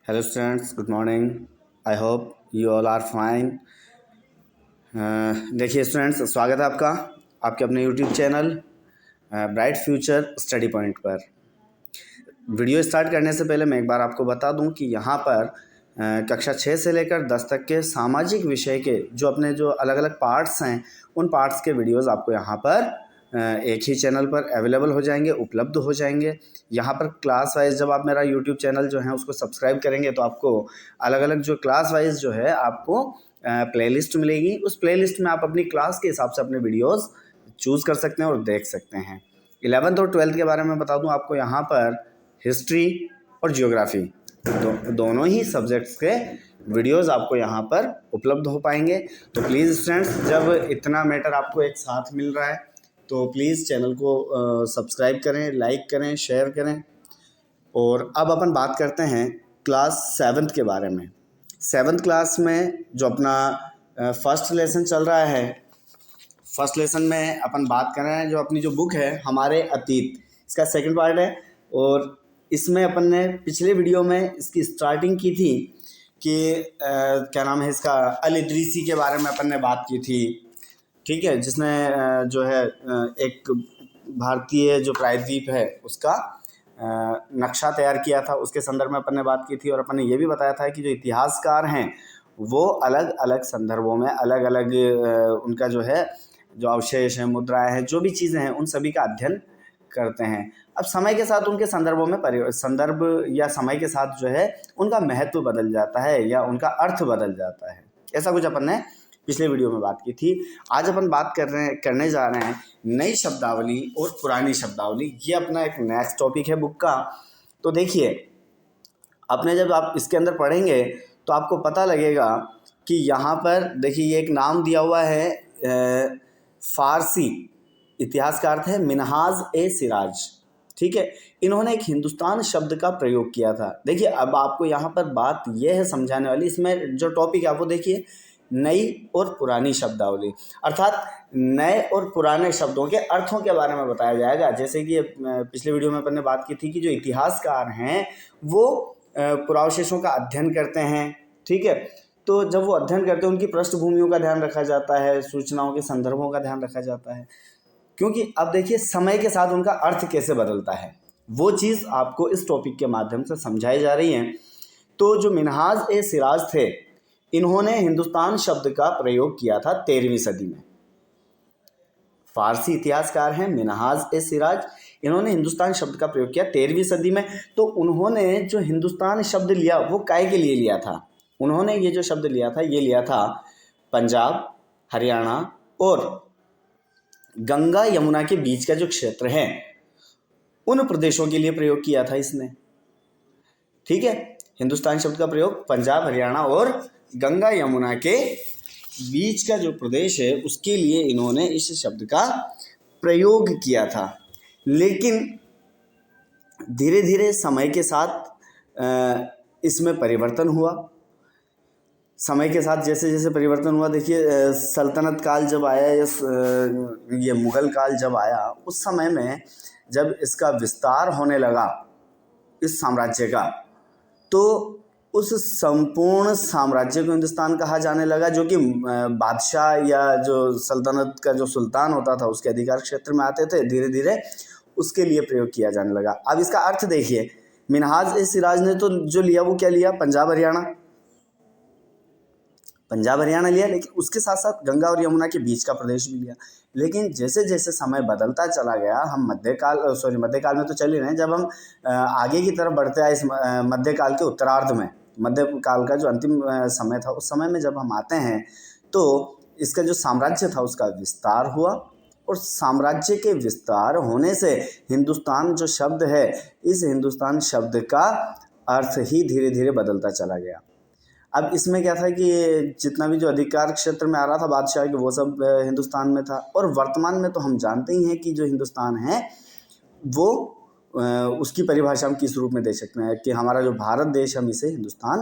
Hello students, good morning. I hope you all are fine. देखिए students, स्वागत है आपका आपके अपने YouTube channel bright future study point पर। वीडियो स्टार्ट करने से पहले मैं एक बार आपको बता दूं कि यहाँ पर कक्षा 6 से लेकर 10 तक के सामाजिक विषय के जो अलग अलग पार्ट्स हैं, उन पार्ट्स के वीडियोज़ आपको यहाँ पर एक ही चैनल पर अवेलेबल हो जाएंगे, उपलब्ध हो जाएंगे। यहाँ पर क्लास वाइज जब आप मेरा यूट्यूब चैनल जो है उसको सब्सक्राइब करेंगे तो आपको अलग अलग जो क्लास वाइज जो है आपको प्लेलिस्ट मिलेगी। उस प्लेलिस्ट में आप अपनी क्लास के हिसाब से अपने वीडियोस चूज़ कर सकते हैं और देख सकते हैं। 11th और 12th के बारे में बता दूं आपको, यहाँ पर हिस्ट्री और जियोग्राफी दोनों ही सब्जेक्ट्स के वीडियोस आपको यहाँ पर उपलब्ध हो पाएंगे। तो प्लीज़ स्टूडेंट्स, जब इतना मैटर आपको एक साथ मिल रहा है तो प्लीज़ चैनल को सब्सक्राइब करें, लाइक करें, शेयर करें। और अब अपन बात करते हैं क्लास 7th के बारे में। 7th क्लास में जो अपना फर्स्ट लेसन चल रहा है, फर्स्ट लेसन में अपन बात कर रहे हैं जो अपनी जो बुक है हमारे अतीत, इसका सेकंड पार्ट है। और इसमें अपन ने पिछले वीडियो में इसकी स्टार्टिंग की थी कि क्या नाम है इसका, अल इदरीसी के बारे में अपन ने बात की थी, ठीक है, जिसने जो है एक भारतीय जो प्रायद्वीप है उसका नक्शा तैयार किया था। उसके संदर्भ में अपन ने बात की थी और अपन ने ये भी बताया था कि जो इतिहासकार हैं वो अलग अलग संदर्भों में अलग अलग उनका जो है जो अवशेष हैं, मुद्राएं हैं, जो भी चीज़ें हैं, उन सभी का अध्ययन करते हैं। अब समय के साथ उनके संदर्भों में संदर्भ या समय के साथ जो है उनका महत्व बदल जाता है या उनका अर्थ बदल जाता है। ऐसा कुछ अपन ने पिछले वीडियो में बात की थी। आज अपन बात करने जा रहे हैं नई शब्दावली और पुरानी शब्दावली। ये अपना एक नेक्स्ट टॉपिक है बुक का। तो देखिए, अपने जब आप इसके अंदर पढ़ेंगे तो आपको पता लगेगा कि यहाँ पर देखिए ये एक नाम दिया हुआ है, फारसी इतिहासकार थे मिन्हाज ए सिराज, ठीक है। इन्होंने एक हिंदुस्तान शब्द का प्रयोग किया था। देखिए अब आपको यहाँ पर बात यह है समझाने वाली, इसमें जो टॉपिक है वो देखिए नई और पुरानी शब्दावली, अर्थात नए और पुराने शब्दों के अर्थों के बारे में बताया जाएगा। जैसे कि पिछले वीडियो में अपन ने बात की थी कि जो इतिहासकार हैं वो पुरावशेषों का अध्ययन करते हैं, ठीक है। तो जब वो अध्ययन करते हैं उनकी पृष्ठभूमियों का ध्यान रखा जाता है, सूचनाओं के संदर्भों का ध्यान रखा जाता है, क्योंकि अब देखिए समय के साथ उनका अर्थ कैसे बदलता है वो चीज़ आपको इस टॉपिक के माध्यम से समझाई जा रही है। तो जो मिन्हाज ए सिराज थे, इन्होंने हिंदुस्तान शब्द का प्रयोग किया था 13वीं सदी में। फारसी इतिहासकार हैं मिन्हाज ए सिराज, इन्होंने हिंदुस्तान शब्द का प्रयोग किया 13वीं सदी में। तो उन्होंने जो हिंदुस्तान शब्द लिया वो काय के लिए लिया था? उन्होंने ये जो शब्द लिया था ये लिया था पंजाब, हरियाणा और गंगा यमुना के बीच का जो क्षेत्र है उन प्रदेशों के लिए प्रयोग किया था इसने, ठीक है। हिंदुस्तान शब्द का प्रयोग पंजाब, हरियाणा और गंगा यमुना के बीच का जो प्रदेश है उसके लिए इन्होंने इस शब्द का प्रयोग किया था। लेकिन धीरे धीरे समय के साथ इसमें परिवर्तन हुआ। समय के साथ जैसे जैसे परिवर्तन हुआ, देखिए सल्तनत काल जब आया, ये मुग़ल काल जब आया, उस समय में जब इसका विस्तार होने लगा इस साम्राज्य का, तो उस संपूर्ण साम्राज्य को हिंदुस्तान कहा जाने लगा, जो कि बादशाह या जो सल्तनत का जो सुल्तान होता था उसके अधिकार क्षेत्र में आते थे। धीरे धीरे उसके लिए प्रयोग किया जाने लगा। अब इसका अर्थ देखिए, मिन्हाज ए सिराज ने तो जो लिया वो क्या लिया, पंजाब हरियाणा लिया, लेकिन उसके साथ साथ गंगा और यमुना के बीच का प्रदेश भी लिया। लेकिन जैसे जैसे समय बदलता चला गया, हम मध्यकाल में तो चल ही रहे हैं, जब हम आगे की तरफ बढ़ते आए इस मध्यकाल के उत्तरार्ध में, मध्यकाल का जो अंतिम समय था उस समय में जब हम आते हैं तो इसका जो साम्राज्य था उसका विस्तार हुआ। और साम्राज्य के विस्तार होने से हिंदुस्तान जो शब्द है, इस हिंदुस्तान शब्द का अर्थ ही धीरे धीरे बदलता चला गया। अब इसमें क्या था कि जितना भी जो अधिकार क्षेत्र में आ रहा था बादशाह के, वो सब हिंदुस्तान में था। और वर्तमान में तो हम जानते ही हैं कि जो हिंदुस्तान है वो उसकी परिभाषा हम किस रूप में दे सकते हैं कि हमारा जो भारत देश, हम इसे हिंदुस्तान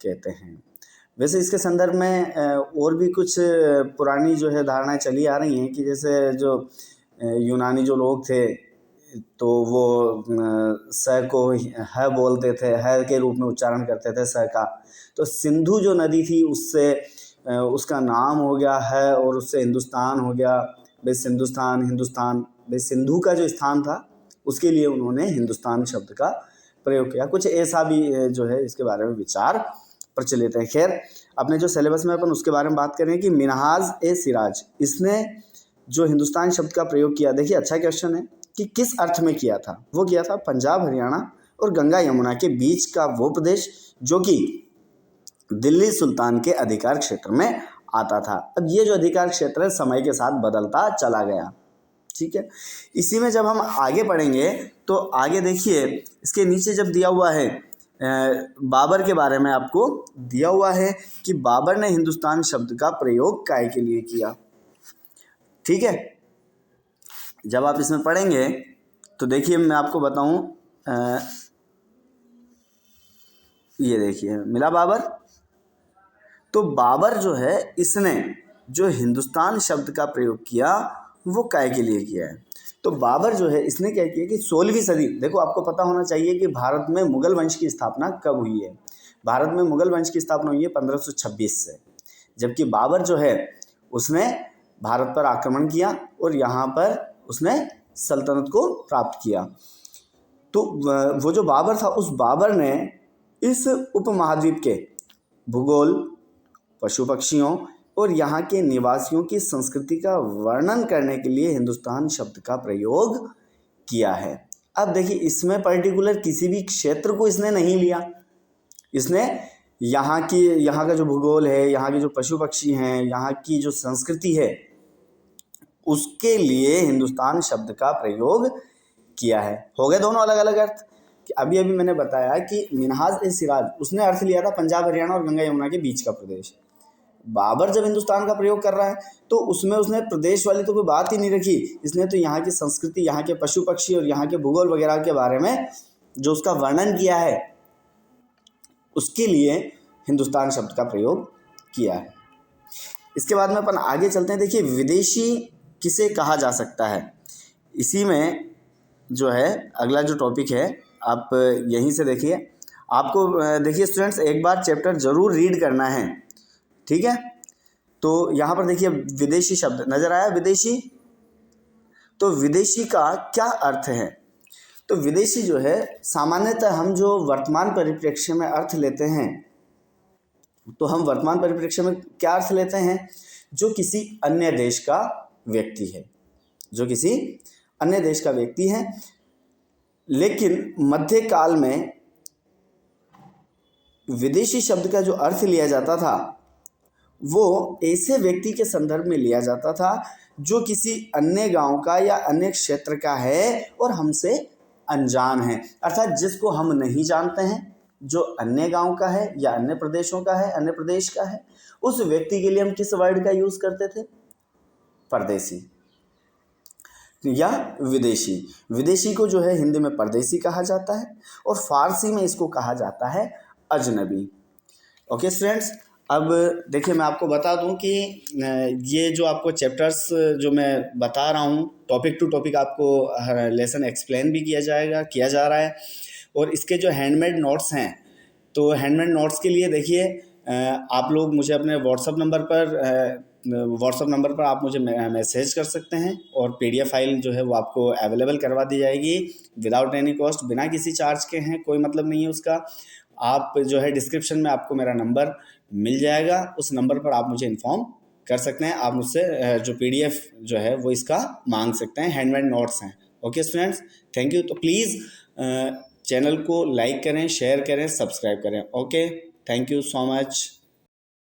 कहते हैं। वैसे इसके संदर्भ में और भी कुछ पुरानी जो है धारणाएं चली आ रही हैं कि जैसे जो यूनानी जो लोग थे, तो वो स को ह बोलते थे, ह के रूप में उच्चारण करते थे स का। तो सिंधु जो नदी थी उससे उसका नाम हो गया है और उससे हिंदुस्तान हो गया। भाई सिंधुस्तान, हिंदुस्तान, भाई सिंधु का जो स्थान था उसके लिए उन्होंने हिंदुस्तान शब्द का प्रयोग किया। कुछ ऐसा भी जो है इसके बारे में विचार प्रचलित है। खैर, अपने जो सिलेबस में अपन उसके बारे में बात करें कि मिनहाज ए सिराज, इसने जो हिंदुस्तान शब्द का प्रयोग किया, देखिए अच्छा क्वेश्चन है कि किस अर्थ में किया था। वो किया था पंजाब, हरियाणा और गंगा यमुना के बीच का वो प्रदेश जो कि दिल्ली सुल्तान के अधिकार क्षेत्र में आता था। अब ये जो अधिकार क्षेत्र है समय के साथ बदलता चला गया, ठीक है। इसी में जब हम आगे पढ़ेंगे तो आगे देखिए इसके नीचे जब दिया हुआ है बाबर के बारे में आपको दिया हुआ है कि बाबर ने हिंदुस्तान शब्द का प्रयोग काय के लिए किया, ठीक है। जब आप इसमें पढ़ेंगे तो देखिए मैं आपको बताऊं, ये देखिए मिला बाबर। तो बाबर जो है इसने जो हिंदुस्तान शब्द का प्रयोग किया वो काय के लिए किया है। तो बाबर जो है इसने क्या किया कि 16वीं सदी, देखो आपको पता होना चाहिए कि भारत में मुगल वंश की स्थापना कब हुई है। भारत में मुगल वंश की स्थापना हुई है 1526 से, जबकि बाबर जो है उसने भारत पर आक्रमण किया और यहाँ पर उसने सल्तनत को प्राप्त किया। तो वो जो बाबर था उस बाबर ने इस उपमहाद्वीप के भूगोल, पशु पक्षियों और यहाँ के निवासियों की संस्कृति का वर्णन करने के लिए हिंदुस्तान शब्द का प्रयोग किया है। अब देखिए इसमें पर्टिकुलर किसी भी क्षेत्र को इसने नहीं लिया, इसने यहाँ का जो भूगोल है, यहाँ के जो पशु पक्षी हैं, यहाँ की जो संस्कृति है उसके लिए हिंदुस्तान शब्द का प्रयोग किया है। हो गए दोनों अलग अलग अर्थ। कि अभी मैंने बताया कि मिनहाज ए सिराज उसने अर्थ लिया था पंजाब, हरियाणा और गंगा यमुना के बीच का प्रदेश। बाबर जब हिंदुस्तान का प्रयोग कर रहा है तो उसमें उसने प्रदेश वाली तो कोई बात ही नहीं रखी, इसने तो यहाँ की संस्कृति, यहाँ के पशु पक्षी और यहाँ के भूगोल वगैरह के बारे में जो उसका वर्णन किया है उसके लिए हिंदुस्तान शब्द का प्रयोग किया है। इसके बाद में अपन आगे चलते हैं। देखिए विदेशी किसे कहा जा सकता है, इसी में जो है अगला जो टॉपिक है आप यहीं से देखिए। आपको देखिए स्टूडेंट्स एक बार चैप्टर जरूर रीड करना है, ठीक है। तो यहाँ पर देखिए विदेशी शब्द नजर आया, विदेशी। तो विदेशी का क्या अर्थ है? तो विदेशी जो है सामान्यतः हम जो वर्तमान परिप्रेक्ष्य में अर्थ लेते हैं, तो हम वर्तमान परिप्रेक्ष्य में क्या अर्थ लेते हैं? जो किसी अन्य देश का व्यक्ति है, जो किसी अन्य देश का व्यक्ति है। लेकिन मध्यकाल में विदेशी शब्द का जो अर्थ लिया जाता था वो ऐसे व्यक्ति के संदर्भ में लिया जाता था जो किसी अन्य गांव का या अन्य क्षेत्र का है और हमसे अनजान है, अर्थात जिसको हम नहीं जानते हैं, जो अन्य गांव का है या अन्य प्रदेशों का है, अन्य प्रदेश का है, उस व्यक्ति के लिए हम किस वर्ड का यूज करते थे? परदेशी या विदेशी। विदेशी को जो है हिंदी में परदेशी कहा जाता है और फारसी में इसको कहा जाता है अजनबी। ओके स्टूडेंट्स, अब देखिए मैं आपको बता दूं कि ये जो आपको चैप्टर्स जो मैं बता रहा हूं टॉपिक टू टॉपिक आपको हर लेसन एक्सप्लेन भी किया जा रहा है। और इसके जो हैंडमेड नोट्स हैं, तो हैंडमेड नोट्स के लिए देखिए आप लोग मुझे अपने व्हाट्सअप नंबर पर आप मुझे मैसेज कर सकते हैं और PDF फाइल जो है वो आपको अवेलेबल करवा दी जाएगी विदाउट एनी कॉस्ट, बिना किसी चार्ज के हैं, कोई मतलब नहीं है उसका। आप जो है डिस्क्रिप्शन में आपको मेरा नंबर मिल जाएगा, उस नंबर पर आप मुझे इन्फॉर्म कर सकते हैं। आप मुझसे जो PDF जो है वो इसका मांग सकते हैं, हैंडमेड नोट्स हैं। Okay students, thank you. तो प्लीज़ चैनल को लाइक करें, शेयर करें, सब्सक्राइब करें। Okay, thank you so much.